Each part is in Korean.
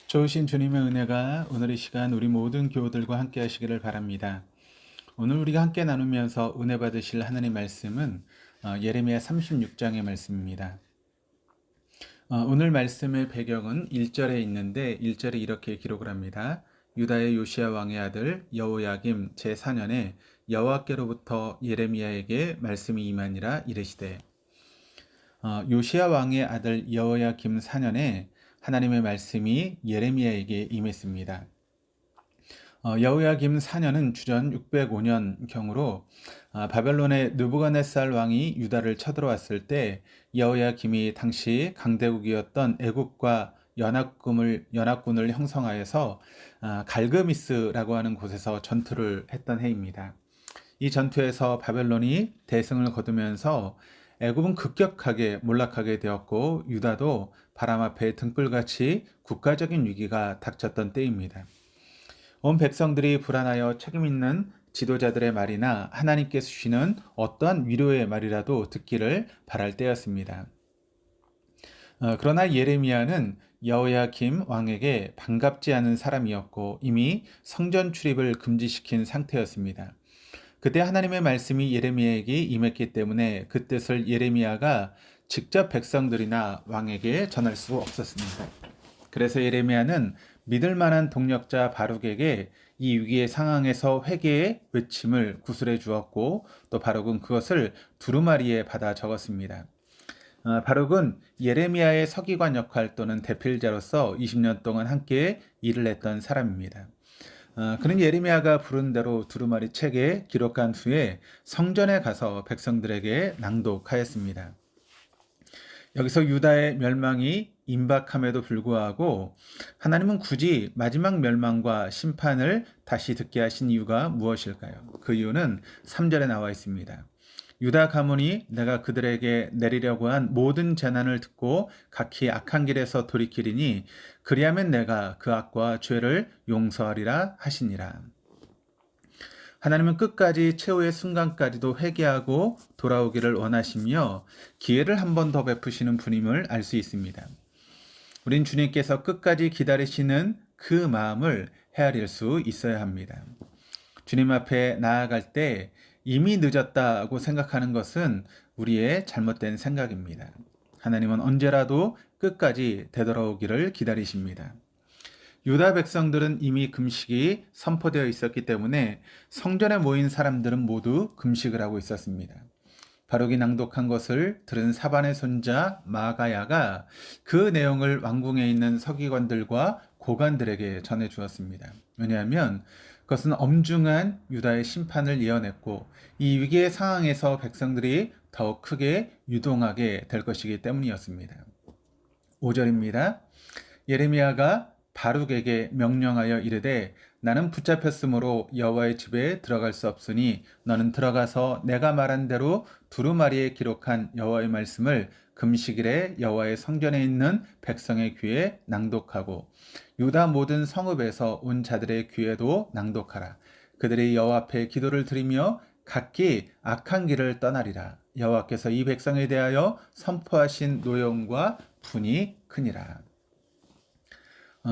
좋으신 주님의 은혜가 오늘 이 시간 우리 모든 교우들과 함께 하시기를 바랍니다. 오늘 우리가 함께 나누면서 은혜 받으실 하나님 말씀은 예레미야 36장의 말씀입니다. 오늘 말씀의 배경은 1절에 있는데 1절에 이렇게 기록을 합니다. 유다의 요시야 왕의 아들 여호야김 제4년에 여호와께로부터 예레미야에게 말씀이 임하니라 이르시되 요시야 왕의 아들 여호야김 4년에 하나님의 말씀이 예레미야에게 임했습니다. 여호야김 4년은 주전 605년경으로 바벨론의 느부갓네살 왕이 유다를 쳐들어왔을 때 여호야김이 당시 강대국이었던 애굽과 연합군을 형성하여서 갈그미스라고 하는 곳에서 전투를 했던 해입니다. 이 전투에서 바벨론이 대승을 거두면서 애굽은 급격하게 몰락하게 되었고 유다도 바람 앞에 등불같이 국가적인 위기가 닥쳤던 때입니다. 온 백성들이 불안하여 책임있는 지도자들의 말이나 하나님께서 주시는 어떠한 위로의 말이라도 듣기를 바랄 때였습니다. 그러나 예레미야는 여호야김 왕에게 반갑지 않은 사람이었고 이미 성전 출입을 금지시킨 상태였습니다. 그때 하나님의 말씀이 예레미야에게 임했기 때문에 그 뜻을 예레미야가 직접 백성들이나 왕에게 전할 수 없었습니다. 그래서 예레미야는 믿을 만한 동력자 바룩에게 이 위기의 상황에서 회개의 외침을 구술해 주었고 또 바룩은 그것을 두루마리에 받아 적었습니다. 바룩은 예레미야의 서기관 역할 또는 대필자로서 20년 동안 함께 일을 했던 사람입니다. 그는 예레미야가 부른 대로 두루마리 책에 기록한 후에 성전에 가서 백성들에게 낭독하였습니다. 여기서 유다의 멸망이 임박함에도 불구하고 하나님은 굳이 마지막 멸망과 심판을 다시 듣게 하신 이유가 무엇일까요? 그 이유는 3절에 나와 있습니다. 유다 가문이 내가 그들에게 내리려고 한 모든 재난을 듣고 각기 악한 길에서 돌이키리니 그리하면 내가 그 악과 죄를 용서하리라 하시니라. 하나님은 끝까지 최후의 순간까지도 회개하고 돌아오기를 원하시며 기회를 한 번 더 베푸시는 분임을 알 수 있습니다. 우린 주님께서 끝까지 기다리시는 그 마음을 헤아릴 수 있어야 합니다. 주님 앞에 나아갈 때 이미 늦었다고 생각하는 것은 우리의 잘못된 생각입니다. 하나님은 언제라도 끝까지 되돌아오기를 기다리십니다. 유다 백성들은 이미 금식이 선포되어 있었기 때문에 성전에 모인 사람들은 모두 금식을 하고 있었습니다. 바룩이 낭독한 것을 들은 사반의 손자 마가야가 그 내용을 왕궁에 있는 서기관들과 고관들에게 전해 주었습니다. 왜냐하면 그것은 엄중한 유다의 심판을 예언했고 이 위기의 상황에서 백성들이 더욱 크게 유동하게 될 것이기 때문이었습니다. 5절입니다. 예레미야가 바룩에게 명령하여 이르되 나는 붙잡혔으므로 여호와의 집에 들어갈 수 없으니 너는 들어가서 내가 말한 대로 두루마리에 기록한 여호와의 말씀을 금식일에 여호와의 성전에 있는 백성의 귀에 낭독하고 유다 모든 성읍에서 온 자들의 귀에도 낭독하라. 그들이 여호와 앞에 기도를 드리며 각기 악한 길을 떠나리라. 여호와께서 이 백성에 대하여 선포하신 노여움과 분이 크니라.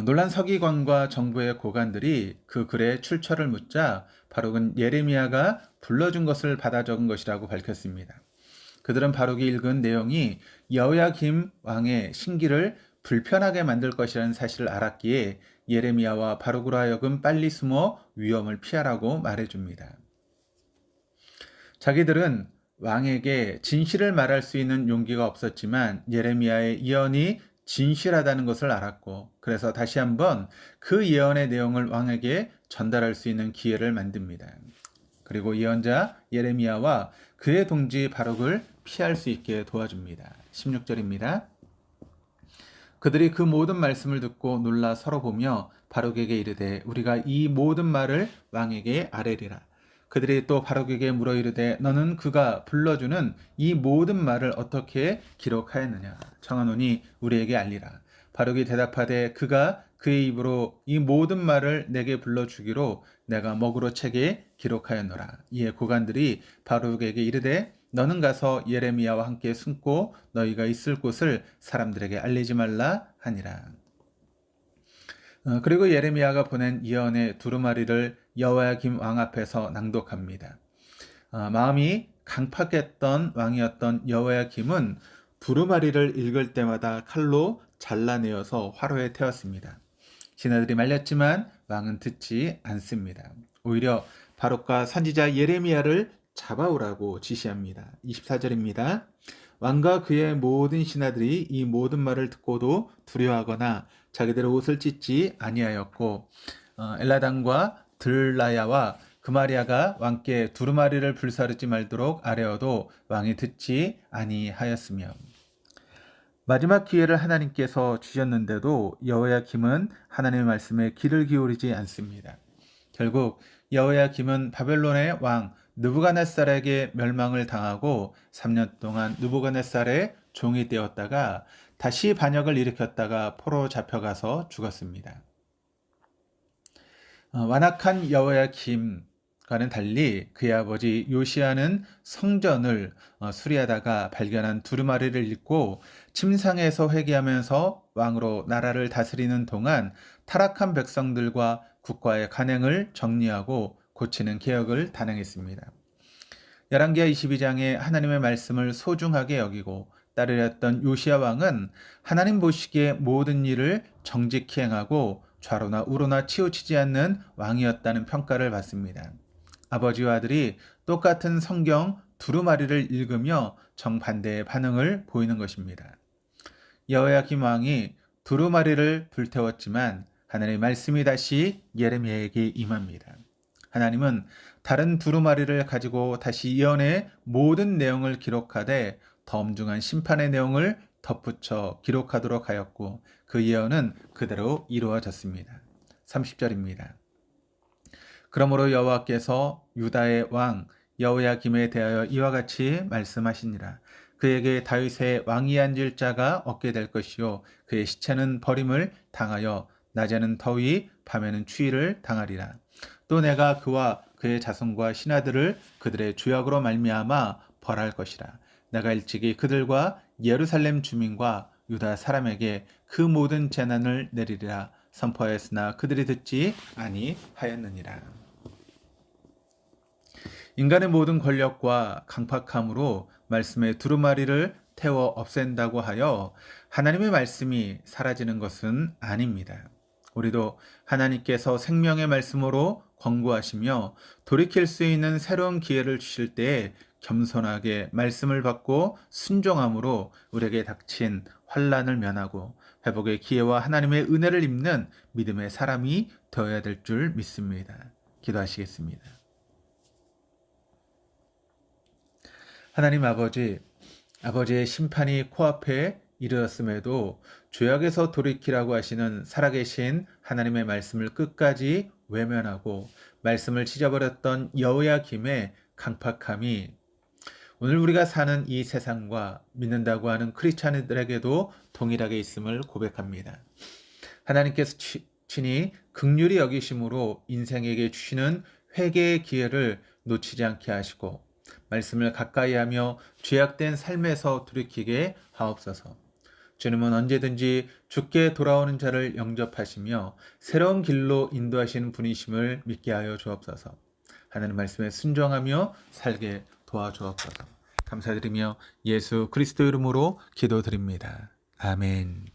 놀란 서기관과 정부의 고관들이 그 글의 출처를 묻자 바룩은 예레미야가 불러준 것을 받아 적은 것이라고 밝혔습니다. 그들은 바룩이 읽은 내용이 여호야김 왕의 신기를 불편하게 만들 것이라는 사실을 알았기에 예레미야와 바룩으로 하여금 빨리 숨어 위험을 피하라고 말해줍니다. 자기들은 왕에게 진실을 말할 수 있는 용기가 없었지만 예레미야의 예언이 진실하다는 것을 알았고 그래서 다시 한번 그 예언의 내용을 왕에게 전달할 수 있는 기회를 만듭니다. 그리고 예언자 예레미야와 그의 동지 바룩을 피할 수 있게 도와줍니다. 16절입니다. 그들이 그 모든 말씀을 듣고 놀라 서로 보며 바룩에게 이르되 우리가 이 모든 말을 왕에게 아뢰리라. 그들이 또 바룩에게 물어 이르되 너는 그가 불러주는 이 모든 말을 어떻게 기록하였느냐 청하노니 우리에게 알리라. 바룩이 대답하되 그가 그의 입으로 이 모든 말을 내게 불러주기로 내가 먹으로 책에 기록하였노라. 이에 고관들이 바룩에게 이르되 너는 가서 예레미야와 함께 숨고 너희가 있을 곳을 사람들에게 알리지 말라 하니라. 그리고 예레미야가 보낸 예언의 두루마리를 여호야김 왕 앞에서 낭독합니다. 마음이 강팍했던 왕이었던 여호야김은 두루마리를 읽을 때마다 칼로 잘라내어서 화로에 태웠습니다. 신하들이 말렸지만 왕은 듣지 않습니다. 오히려 바롯과 선지자 예레미야를 잡아오라고 지시합니다. 24절입니다. 왕과 그의 모든 신하들이 이 모든 말을 듣고도 두려워하거나 자기들의 옷을 찢지 아니하였고 엘라단과 들라야와 그마리아가 왕께 두루마리를 불사르지 말도록 아뢰어도 왕이 듣지 아니하였으며 마지막 기회를 하나님께서 주셨는데도 여호야김은 하나님의 말씀에 귀를 기울이지 않습니다. 결국 여호야김은 바벨론의 왕 느부갓네살에게 멸망을 당하고 3년 동안 느부갓네살의 종이 되었다가 다시 반역을 일으켰다가 포로 잡혀가서 죽었습니다. 완악한 여호야김과는 달리 그의 아버지 요시야는 성전을 수리하다가 발견한 두루마리를 읽고 침상에서 회개하면서 왕으로 나라를 다스리는 동안 타락한 백성들과 국가의 간행을 정리하고 고치는 개혁을 단행했습니다. 열왕기하 22장에 하나님의 말씀을 소중하게 여기고 따르려 했던 요시야 왕은 하나님 보시기에 모든 일을 정직히 행하고 좌로나 우로나 치우치지 않는 왕이었다는 평가를 받습니다. 아버지와 아들이 똑같은 성경 두루마리를 읽으며 정반대의 반응을 보이는 것입니다. 여호야김 왕이 두루마리를 불태웠지만 하나님의 말씀이 다시 예레미야에게 임합니다. 하나님은 다른 두루마리를 가지고 다시 예언의 모든 내용을 기록하되 더 엄중한 심판의 내용을 덧붙여 기록하도록 하였고 그 예언은 그대로 이루어졌습니다. 30절입니다. 그러므로 여호와께서 유다의 왕 여호야김에 대하여 이와 같이 말씀하시니라. 그에게 다윗의 왕이 앉을 자가 없게 될 것이요 그의 시체는 버림을 당하여 낮에는 더위 밤에는 추위를 당하리라. 또 내가 그와 그의 자손과 신하들을 그들의 죄악으로 말미암아 벌할 것이라. 내가 일찍이 그들과 예루살렘 주민과 유다 사람에게 그 모든 재난을 내리리라 선포하였으나 그들이 듣지 아니하였느니라. 인간의 모든 권력과 강팍함으로 말씀의 두루마리를 태워 없앤다고 하여 하나님의 말씀이 사라지는 것은 아닙니다. 우리도 하나님께서 생명의 말씀으로 권고하시며 돌이킬 수 있는 새로운 기회를 주실 때에 겸손하게 말씀을 받고 순종함으로 우리에게 닥친 환난을 면하고 회복의 기회와 하나님의 은혜를 입는 믿음의 사람이 되어야 될 줄 믿습니다. 기도하시겠습니다. 하나님 아버지, 아버지의 심판이 코앞에 이르렀음에도 죄악에서 돌이키라고 하시는 살아계신 하나님의 말씀을 끝까지 외면하고 말씀을 찢어버렸던 여호야김의 강팍함이 오늘 우리가 사는 이 세상과 믿는다고 하는 크리스찬들에게도 동일하게 있음을 고백합니다. 하나님께서 친히 긍휼히 여기심으로 인생에게 주시는 회개의 기회를 놓치지 않게 하시고 말씀을 가까이하며 죄악된 삶에서 돌이키게 하옵소서. 주님은 언제든지 주께 돌아오는 자를 영접하시며 새로운 길로 인도하시는 분이심을 믿게 하여 주옵소서. 하나님 말씀에 순종하며 살게 도와주옵소서. 감사드리며 예수 그리스도 이름으로 기도드립니다. 아멘.